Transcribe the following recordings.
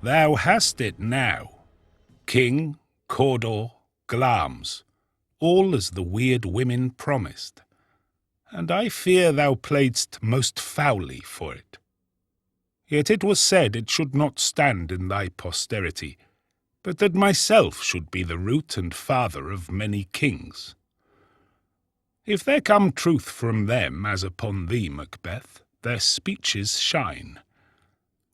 Thou hast it now. King, Cawdor, Glamis, all as the weird women promised. And I fear thou playedst most foully for it. Yet it was said it should not stand in thy posterity, but that myself should be the root and father of many kings. If there come truth from them, as upon thee, Macbeth, their speeches shine.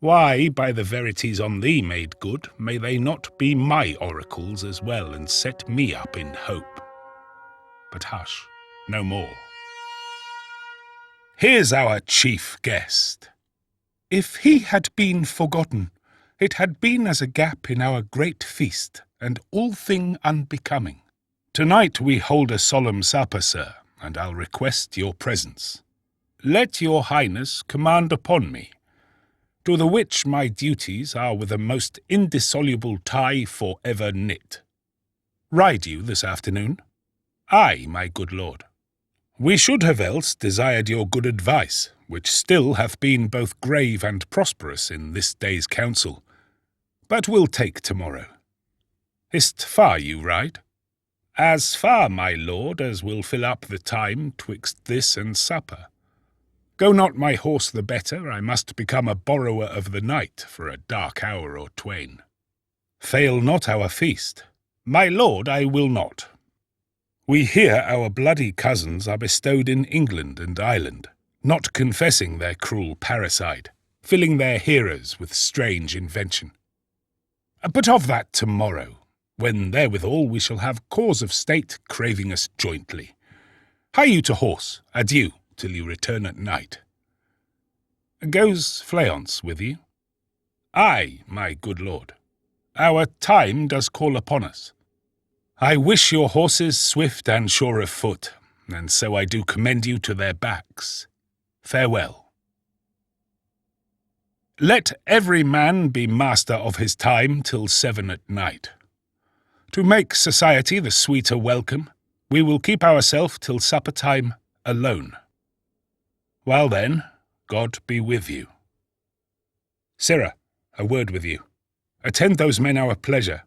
Why, by the verities on thee made good, may they not be my oracles as well, and set me up in hope? But hush, no more. Here's our chief guest. If he had been forgotten, it had been as a gap in our great feast, and all thing unbecoming. Tonight we hold a solemn supper, sir, and I'll request your presence. Let your highness command upon me, to the which my duties are with a most indissoluble tie for ever knit. Ride you this afternoon? Ay, my good lord. We should have else desired your good advice, which still hath been both grave and prosperous in this day's council, but we'll take tomorrow. Is't far you ride? As far, my lord, as will fill up the time twixt this and supper. Go not my horse the better, I must become a borrower of the night for a dark hour or twain. Fail not our feast. My lord, I will not. We hear our bloody cousins are bestowed in England and Ireland, not confessing their cruel parricide, filling their hearers with strange invention. But of that tomorrow, when therewithal we shall have cause of state craving us jointly. Hie you to horse, adieu, till you return at night. Goes Fleance with you? Ay, my good lord. Our time does call upon us. I wish your horses swift and sure of foot, and so I do commend you to their backs. Farewell. Let every man be master of his time till 7 at night. To make society the sweeter welcome, we will keep ourselves till supper time alone. Well then, God be with you. Sirrah, a word with you. Attend those men our pleasure.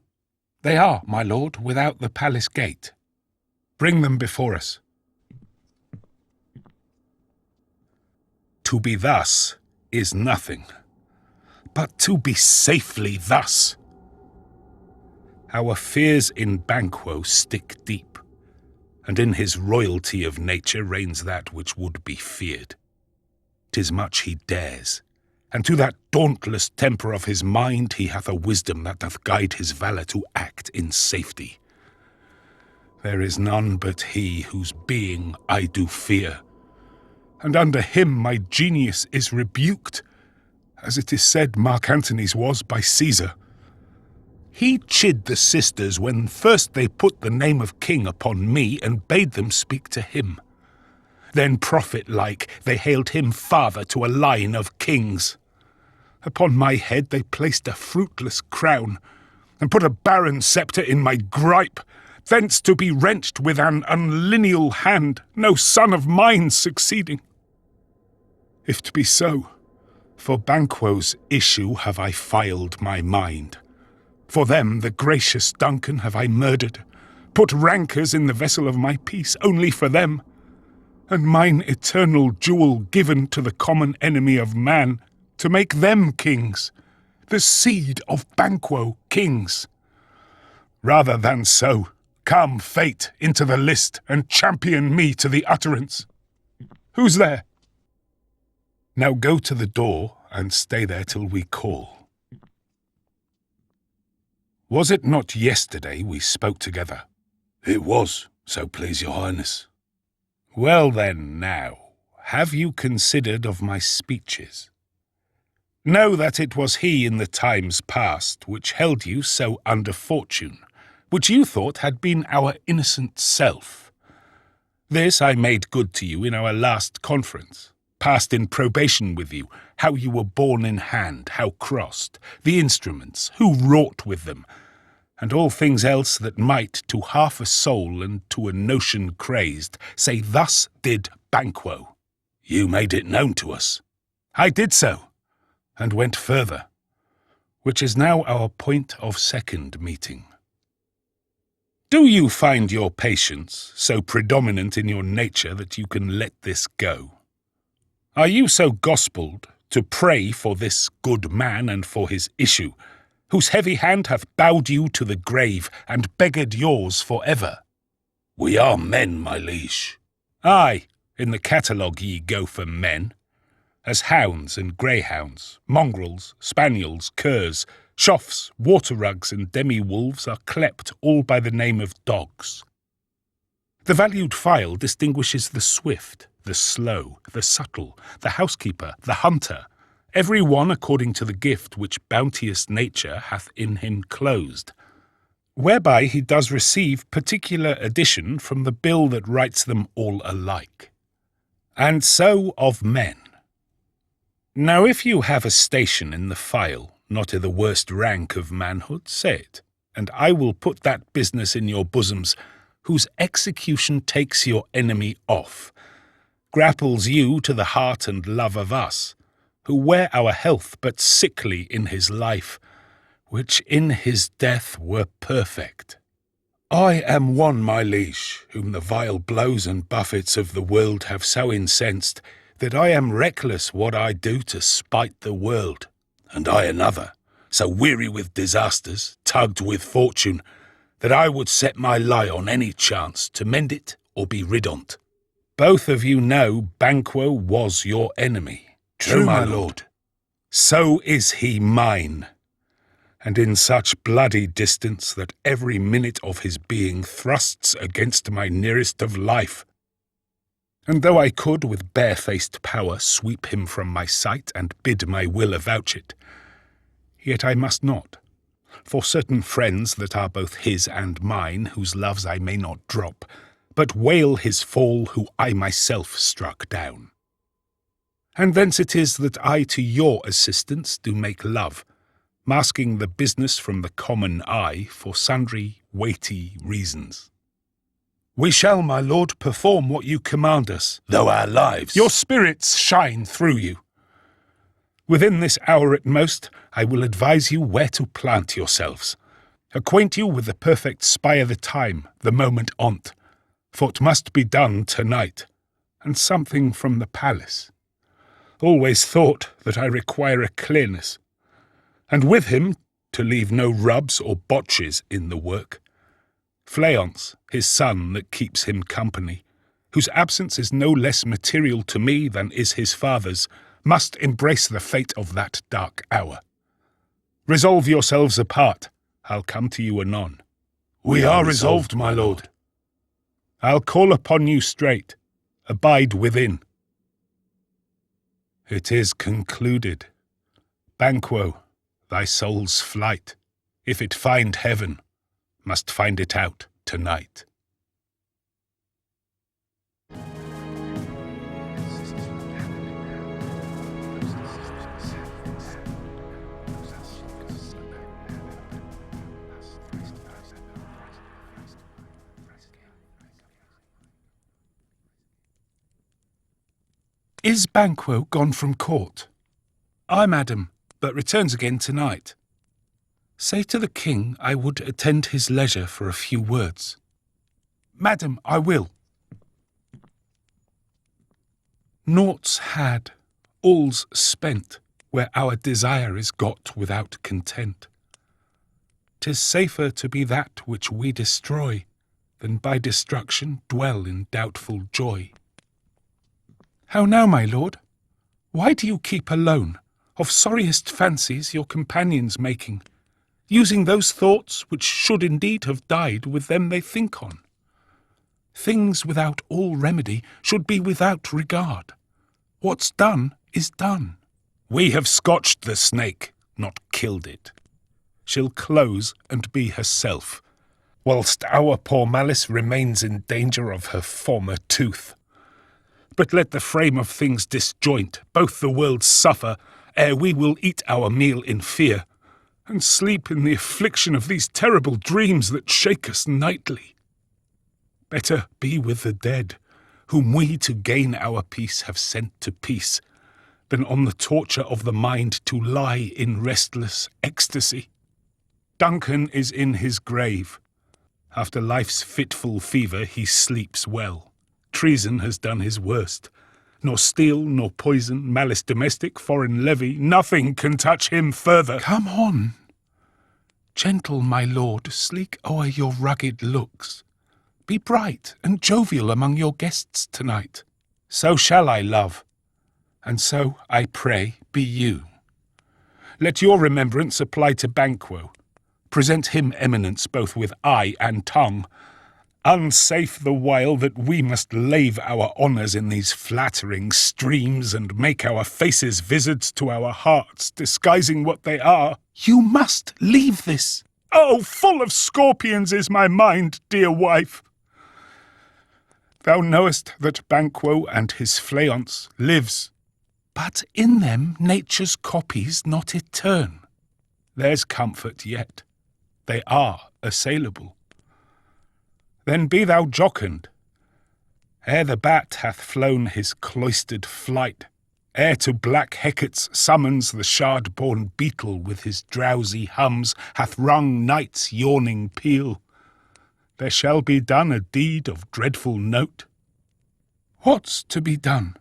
They are, my lord, without the palace gate. Bring them before us. To be thus is nothing, but to be safely thus. Our fears in Banquo stick deep, and in his royalty of nature reigns that which would be feared. 'Tis much he dares, and to that dauntless temper of his mind he hath a wisdom that doth guide his valour to act in safety. There is none but he whose being I do fear, and under him my genius is rebuked, as it is said Mark Antony's was by Caesar. He chid the sisters when first they put the name of king upon me and bade them speak to him. Then prophet-like they hailed him father to a line of kings. Upon my head they placed a fruitless crown, and put a barren sceptre in my gripe, thence to be wrenched with an unlineal hand, no son of mine succeeding. If 't be so, for Banquo's issue have I filed my mind. For them the gracious Duncan have I murdered, put rancours in the vessel of my peace only for them, and mine eternal jewel given to the common enemy of man, to make them kings, the seed of Banquo kings. Rather than so, come fate into the list and champion me to the utterance. Who's there? Now go to the door and stay there till we call. Was it not yesterday we spoke together? It was, so please your highness. Well then, now, have you considered of my speeches? Know that it was he in the times past which held you so under fortune, which you thought had been our innocent self. This I made good to you in our last conference, passed in probation with you, how you were borne in hand, how crossed, the instruments, who wrought with them, and all things else that might to half a soul and to a notion crazed say thus did Banquo. You made it known to us. I did so, and went further. which is now our point of second meeting. Do you find your patience so predominant in your nature that you can let this go? Are you so gospelled to pray for this good man and for his issue, whose heavy hand hath bowed you to the grave and beggared yours for ever? We are men, my liege. Aye, in the catalogue ye go for men, as hounds and greyhounds, mongrels, spaniels, curs, choughs, water-rugs, and demi-wolves are clept all by the name of dogs. The valued file distinguishes the swift, the slow, the subtle, the housekeeper, the hunter, every one according to the gift which bounteous nature hath in him closed, whereby he does receive particular addition from the bill that writes them all alike. And so of men. Now if you have a station in the file, not i' the worst rank of manhood, say it, and I will put that business in your bosoms, whose execution takes your enemy off, grapples you to the heart and love of us, who wear our health but sickly in his life, which in his death were perfect. I am one, my liege, whom the vile blows and buffets of the world have so incensed, that I am reckless what I do to spite the world. And I another, so weary with disasters, tugged with fortune, that I would set my lie on any chance to mend it or be rid on't. Both of you know Banquo was your enemy. True, my lord. So is he mine, and in such bloody distance that every minute of his being thrusts against my nearest of life. And though I could with barefaced power sweep him from my sight and bid my will avouch it, yet I must not, for certain friends that are both his and mine, whose loves I may not drop, but wail his fall who I myself struck down. And thence it is that I to your assistance do make love, masking the business from the common eye for sundry weighty reasons. We shall, my lord, perform what you command us, Though our lives... Your spirits shine through you. Within this hour at most, I will advise you where to plant yourselves, acquaint you with the perfect spy of the time, the moment on't, for it must be done tonight, and something from the palace. Always thought that I require a clearness, and with him, to leave no rubs or botches in the work, Fleance, his son that keeps him company, whose absence is no less material to me than is his father's, must embrace the fate of that dark hour. Resolve yourselves apart. I'll come to you anon. We are resolved, my lord. I'll call upon you straight. Abide within. It is concluded. Banquo, thy soul's flight, if it find heaven, must find it out tonight. Is Banquo gone from court? Ay, madam, but returns again tonight. Say to the king I would attend his leisure for a few words. Madam, I will. Naught's had, all's spent, where our desire is got without content. 'Tis safer to be that which we destroy, than by destruction dwell in doubtful joy. How now, my lord? Why do you keep alone, of sorriest fancies your companions making, using those thoughts which should indeed have died with them they think on? Things without all remedy should be without regard. What's done is done. We have scotched the snake, not killed it. She'll close and be herself, whilst our poor malice remains in danger of her former tooth. But let the frame of things disjoint, both the worlds suffer, ere we will eat our meal in fear, and sleep in the affliction of these terrible dreams that shake us nightly. Better be with the dead, whom we to gain our peace have sent to peace, than on the torture of the mind to lie in restless ecstasy. Duncan is in his grave. After life's fitful fever he sleeps well. Treason has done his worst. Nor steel, nor poison, malice domestic, foreign levy, nothing can touch him further. Come on. Gentle, my lord, sleek o'er your rugged looks. Be bright and jovial among your guests tonight. So shall I, love, and so, I pray, be you. Let your remembrance apply to Banquo. Present him eminence both with eye and tongue. Unsafe the while that we must lave our honours in these flattering streams and make our faces visards to our hearts, disguising what they are. You must leave this. Oh, full of scorpions is my mind, dear wife. Thou knowest that Banquo and his fleance lives. But in them nature's copies not etern. There's comfort yet. They are assailable. Then be thou jocund. Ere the bat hath flown his cloistered flight, ere to black Hecate's summons the shard-born beetle with his drowsy hums hath rung night's yawning peal, there shall be done a deed of dreadful note. What's to be done?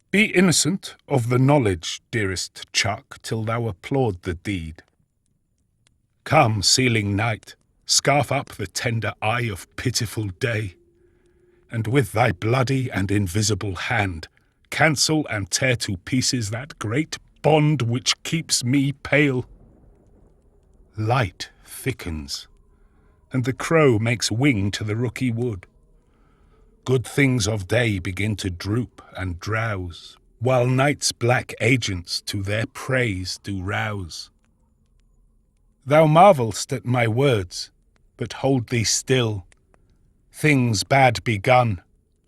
Be innocent of the knowledge, dearest Chuck, till thou applaud the deed. Come, sealing night, scarf up the tender eye of pitiful day, and with thy bloody and invisible hand cancel and tear to pieces that great bond which keeps me pale. Light thickens, and the crow makes wing to the rooky wood. Good things of day begin to droop and drowse, while night's black agents to their praise do rouse. Thou marvel'st at my words, but hold thee still. Things bad begun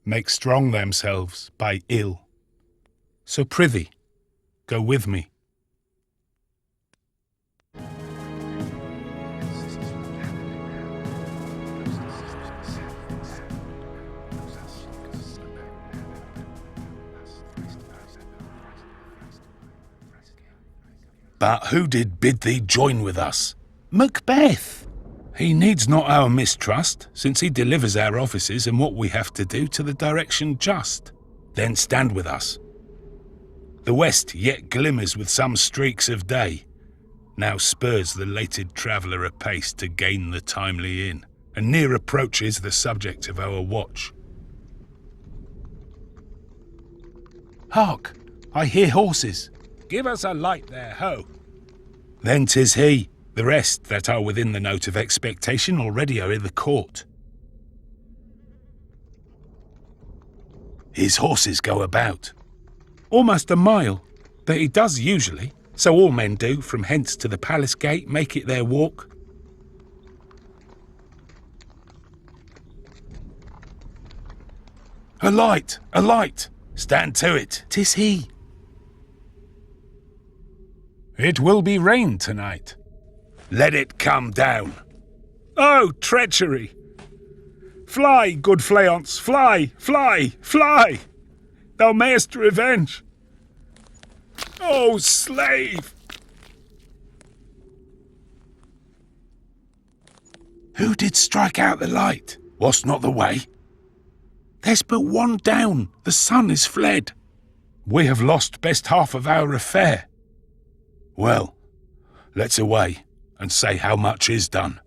make strong themselves by ill. So prithee, go with me. But who did bid thee join with us? Macbeth. He needs not our mistrust, since he delivers our offices and what we have to do to the direction just. Then stand with us. The west yet glimmers with some streaks of day. Now spurs the lated traveller apace to gain the timely inn, and near approaches the subject of our watch. Hark! I hear horses. Give us a light there, ho! Then 'tis he. The rest that are within the note of expectation already are in the court. His horses go about. Almost a mile, that he does usually, so all men do, from hence to the palace gate, make it their walk. A light! A light! Stand to it. 'Tis he. It will be rain tonight. Let it come down. Oh, treachery! Fly, good Fleance, fly, fly, fly! Thou mayest revenge. Oh, slave! Who did strike out the light? Wast not the way? There's but one down. The sun is fled. We have lost best half of our affair. Well, let's away and say how much is done.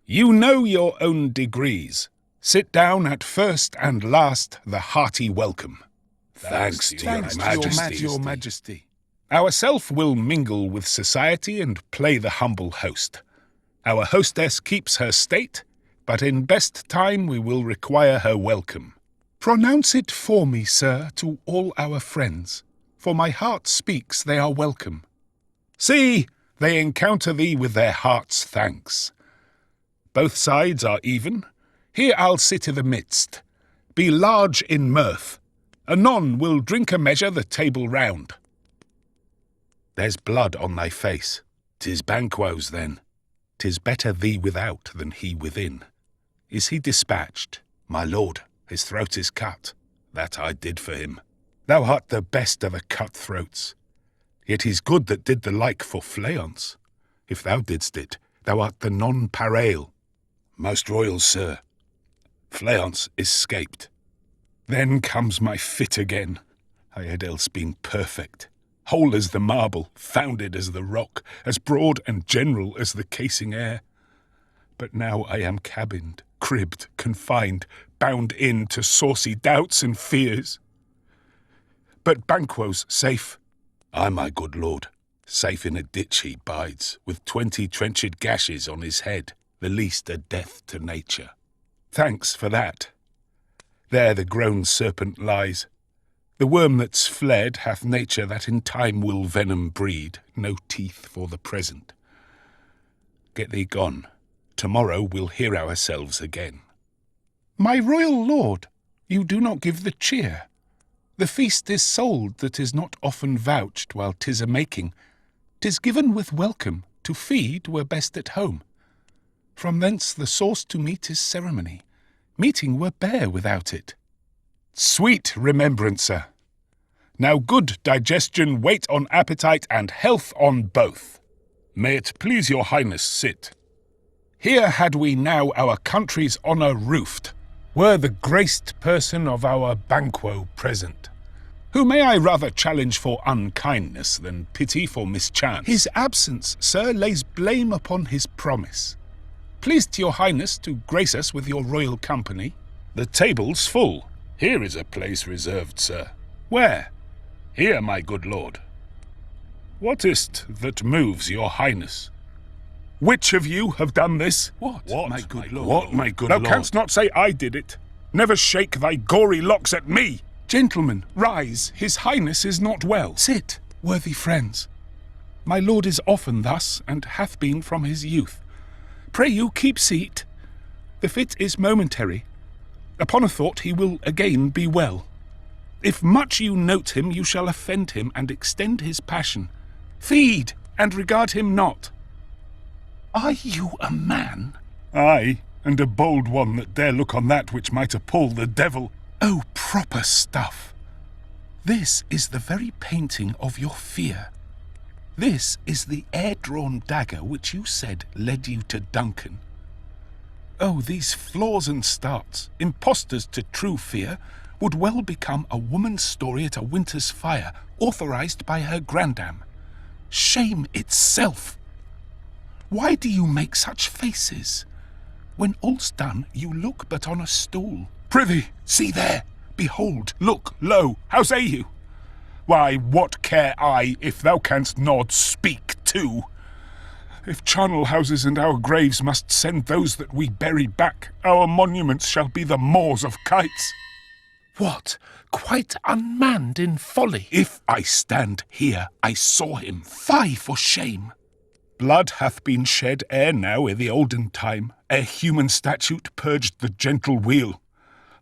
You know your own degrees. Sit down at first and last the hearty welcome. Thanks to your Majesty. Ourself will mingle with society and play the humble host. Our hostess keeps her state, but in best time we will require her welcome. Pronounce it for me, sir, to all our friends, for my heart speaks they are welcome. See, they encounter thee with their heart's thanks. Both sides are even. Here I'll sit i' the midst. Be large in mirth, Anon we'll drink a measure the table round. There's blood on thy face. 'Tis Banquo's then. 'Tis better thee without than he within. Is he dispatched? My lord, his throat is cut. That I did for him. Thou art the best of the cut-throats. Yet he's good that did the like for Fleance. If thou didst it, thou art the non-pareil. Most royal sir, Fleance is scaped. Then comes my fit again. I had else been perfect, whole as the marble, founded as the rock, as broad and general as the casing air. But now I am cabined, cribbed, confined, bound in to saucy doubts and fears. But Banquo's safe. Ay, my good lord, safe in a ditch he bides, with 20 trenched gashes on his head, the least a death to nature. Thanks for that. There the grown serpent lies. The worm that's fled hath nature that in time will venom breed, no teeth for the present. Get thee gone. Tomorrow we'll hear ourselves again. My royal lord, you do not give the cheer. The feast is sold that is not often vouched while 'tis a-making. 'Tis given with welcome, to feed were best at home. From thence the sauce to meat is ceremony. Meeting were bare without it. Sweet remembrancer! Now good digestion wait on appetite and health on both. May it please your highness sit. Here had we now our country's honour roofed, were the graced person of our Banquo present, who may I rather challenge for unkindness than pity for mischance. His absence, sir, lays blame upon his promise. Pleased your highness to grace us with your royal company. The table's full. Here is a place reserved, sir. Where? Here, my good lord. What is't that moves your highness? Which of you have done this? What, my good lord? What, my good lord? Thou canst not say I did it. Never shake thy gory locks at me. Gentlemen, rise. His highness is not well. Sit, worthy friends. My lord is often thus, and hath been from his youth. Pray you keep seat. The fit is momentary. Upon a thought he will again be well. If much you note him, you shall offend him and extend his passion. Feed, and regard him not. Are you a man? Aye, and a bold one that dare look on that which might appall the devil. Oh, proper stuff. This is the very painting of your fear. This is the air-drawn dagger which you said led you to Duncan. Oh, these flaws and starts, impostors to true fear, would well become a woman's story at a winter's fire, authorized by her grandam. Shame itself! Why do you make such faces? When all's done, you look but on a stool. Prithee, See there! Behold, look, lo, how say you? why, what care I if thou canst nod, speak too? If charnel houses and our graves must send those that we bury back, our monuments shall be the maws of kites. What? Quite unmanned in folly? If I stand here, I saw him. Fie for shame! Blood hath been shed ere now i' the olden time, ere human statute purged the gentle wheel.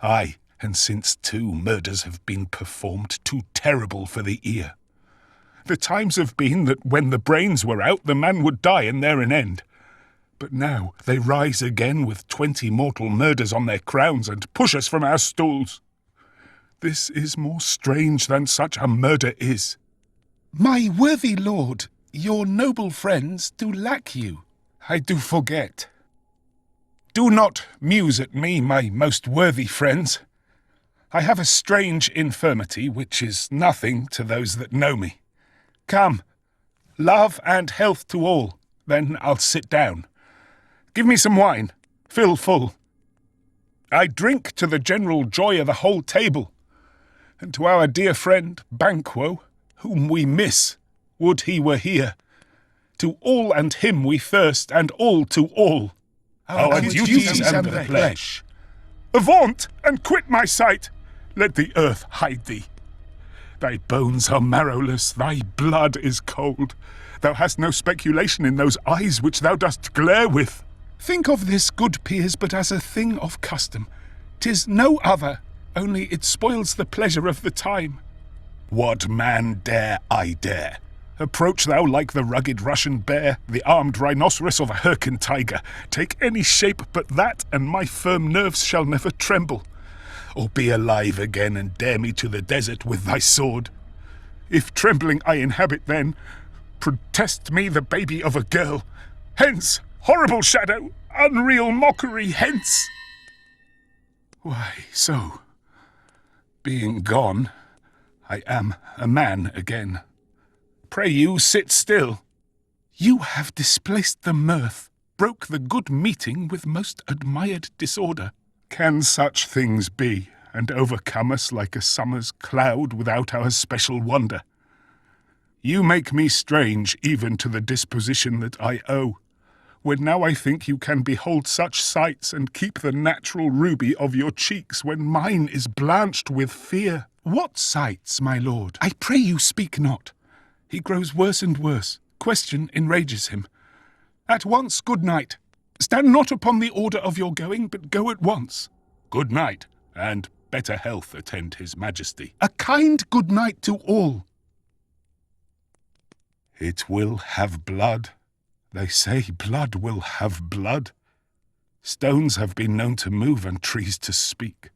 Aye, and since too murders have been performed too terrible for the ear. The times have been that when the brains were out, the man would die and there an end. But now they rise again with 20 mortal murders on their crowns and push us from our stools. This is more strange than such a murder is. My worthy lord, your noble friends do lack you. I do forget. Do not muse at me, my most worthy friends. I have a strange infirmity, which is nothing to those that know me. Come, love and health to all, then I'll sit down. Give me some wine, fill full. I drink to the general joy of the whole table, and to our dear friend Banquo, whom we miss, would he were here. To all and him we thirst, and all to all. Our duties and the pledge. Avaunt, and quit my sight! Let the earth hide thee. Thy bones are marrowless, thy blood is cold. Thou hast no speculation in those eyes which thou dost glare with. Think of this, good peers, but as a thing of custom. 'Tis no other, only it spoils the pleasure of the time. What man dare I dare? Approach thou like the rugged Russian bear, the armed rhinoceros or the Hyrcan tiger. Take any shape but that, and my firm nerves shall never tremble. Or be alive again and dare me to the desert with thy sword. If trembling I inhabit then, protest me the baby of a girl. Hence, horrible shadow, unreal mockery, hence! Why so? Being gone, I am a man again. Pray you, sit still. You have displaced the mirth, broke the good meeting with most admired disorder. Can such things be, and overcome us like a summer's cloud without our special wonder? You make me strange even to the disposition that I owe, when now I think you can behold such sights and keep the natural ruby of your cheeks when mine is blanched with fear. What sights, my lord? I pray you speak not. He grows worse and worse. Question enrages him. At once, good night. Stand not upon the order of your going, but go at once. Good night, and better health attend his majesty. A kind good night to all. It will have blood. They say blood will have blood. Stones have been known to move and trees to speak.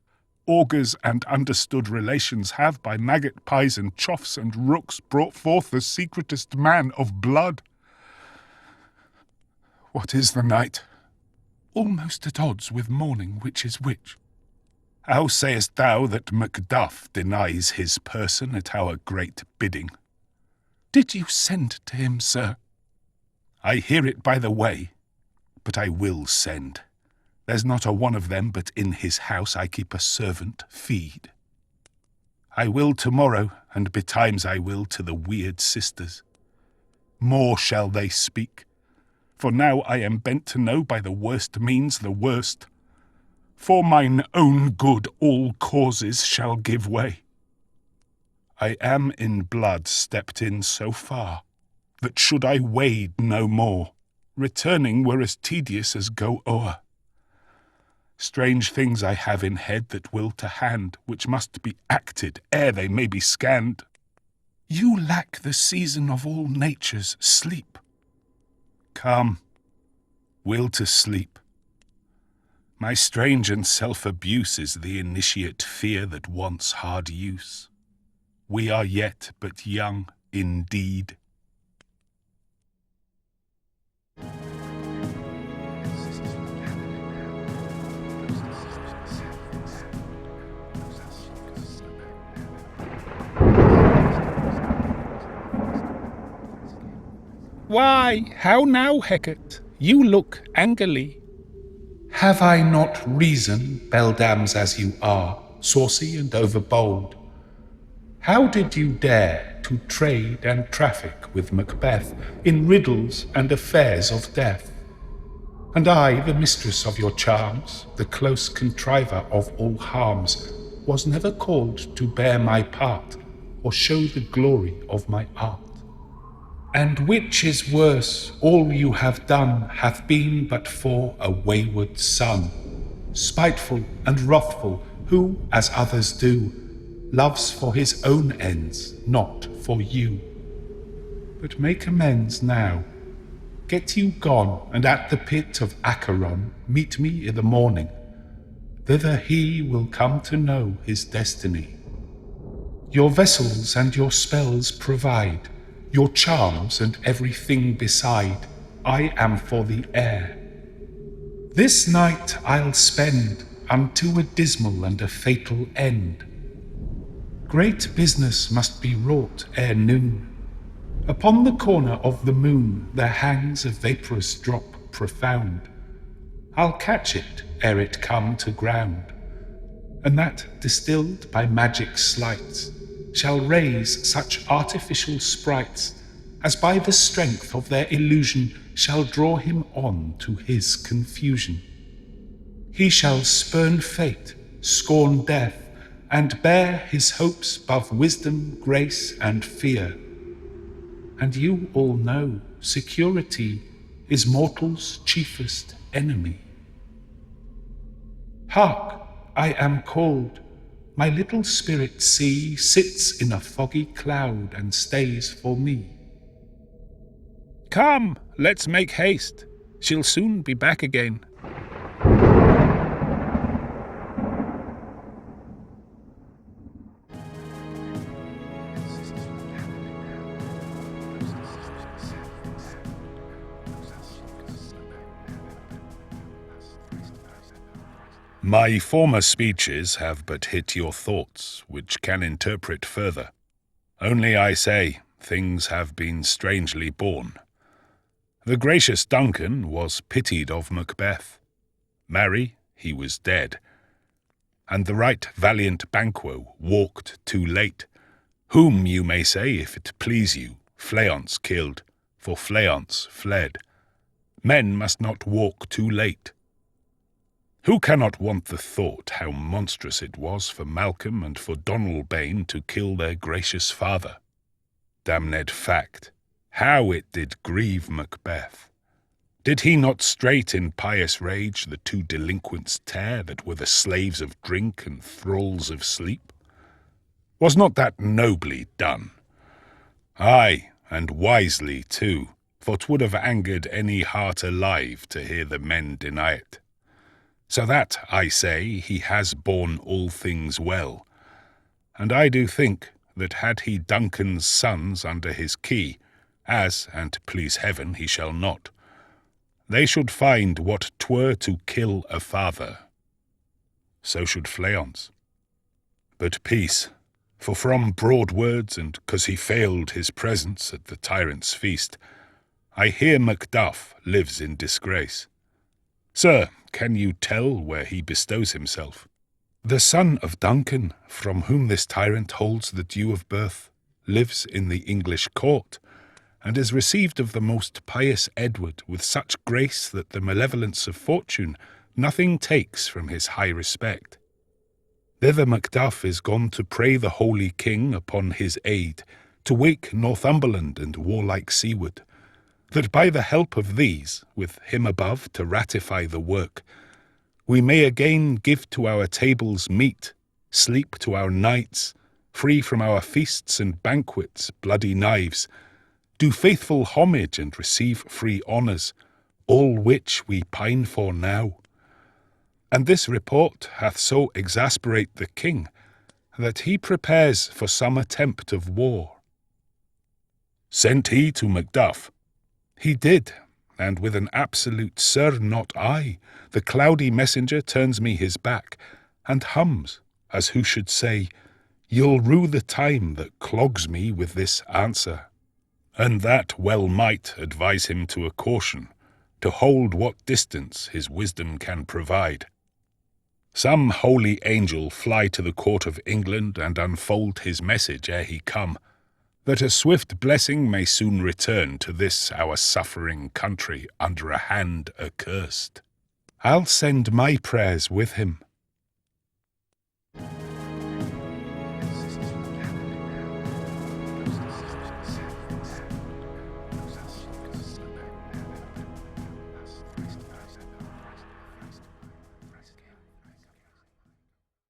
Augurs and understood relations have by magpies and choughs and rooks brought forth the secretest man of blood. What is the night? Almost at odds with morning, which is which. How sayest thou that Macbeth denies his person at our great bidding? Did you send to him, sir? I hear it by the way, but I will send. There's not a one of them but in his house I keep a servant feed. I will tomorrow, and betimes I will to the weird sisters. More shall they speak, for now I am bent to know by the worst means the worst. For mine own good all causes shall give way. I am in blood stepped in so far, that should I wade no more, returning were as tedious as go o'er. Strange things I have in head that will to hand, which must be acted ere they may be scanned. You lack the season of all nature's sleep. Come, will to sleep. My strange and self-abuse is the initiate fear that wants hard use. We are yet but young indeed. Why, how now, Hecate? You look angerly. Have I not reason, beldams as you are, saucy and overbold? How did you dare to trade and traffic with Macbeth in riddles and affairs of death? And I, the mistress of your charms, the close contriver of all harms, was never called to bear my part or show the glory of my art. And which is worse, all you have done hath been but for a wayward son, spiteful and wrathful, who, as others do, loves for his own ends, not for you. But make amends now. Get you gone, and at the pit of Acheron meet me in the morning. Thither he will come to know his destiny. Your vessels and your spells provide, your charms and everything beside, I am for the air. This night I'll spend unto a dismal and a fatal end. Great business must be wrought ere noon. Upon the corner of the moon there hangs a vaporous drop profound. I'll catch it ere it come to ground, and that, distilled by magic sleights, shall raise such artificial sprites as by the strength of their illusion shall draw him on to his confusion. He shall spurn fate, scorn death, and bear his hopes above wisdom, grace, and fear. And you all know security is mortal's chiefest enemy. Hark, I am called. My little spirit sea sits in a foggy cloud and stays for me. Come, let's make haste. She'll soon be back again. My former speeches have but hit your thoughts, which can interpret further. Only I say, things have been strangely born. The gracious Duncan was pitied of Macbeth. Marry, he was dead. And the right valiant Banquo walked too late, whom you may say, if it please you, Fleance killed, for Fleance fled. Men must not walk too late. Who cannot want the thought how monstrous it was for Malcolm and for Donalbain to kill their gracious father? Damned fact, how it did grieve Macbeth! Did he not straight in pious rage the two delinquents tear that were the slaves of drink and thralls of sleep? Was not that nobly done? Aye, and wisely too, for 'twould have angered any heart alive to hear the men deny it. So that, I say, he has borne all things well. And I do think that had he Duncan's sons under his key, as, and please heaven, he shall not, they should find what 'twere to kill a father. So should Fleance. But peace, for from broad words, and 'cause he failed his presence at the tyrant's feast, I hear Macduff lives in disgrace. Sir, can you tell where he bestows himself? The son of Duncan, from whom this tyrant holds the due of birth, lives in the English court, and is received of the most pious Edward with such grace that the malevolence of fortune nothing takes from his high respect. Thither Macduff is gone to pray the holy king upon his aid, to wake Northumberland and warlike Seaward, that by the help of these, with him above to ratify the work, we may again give to our tables meat, sleep to our nights, free from our feasts and banquets, bloody knives, do faithful homage and receive free honours, all which we pine for now. And this report hath so exasperate the king, that he prepares for some attempt of war. Sent he to Macduff? He did, and with an absolute "Sir, not I," the cloudy messenger turns me his back, and hums, as who should say, "You'll rue the time that clogs me with this answer." And that well might advise him to a caution, to hold what distance his wisdom can provide. Some holy angel fly to the court of England and unfold his message ere he come, that a swift blessing may soon return to this our suffering country under a hand accursed. I'll send my prayers with him,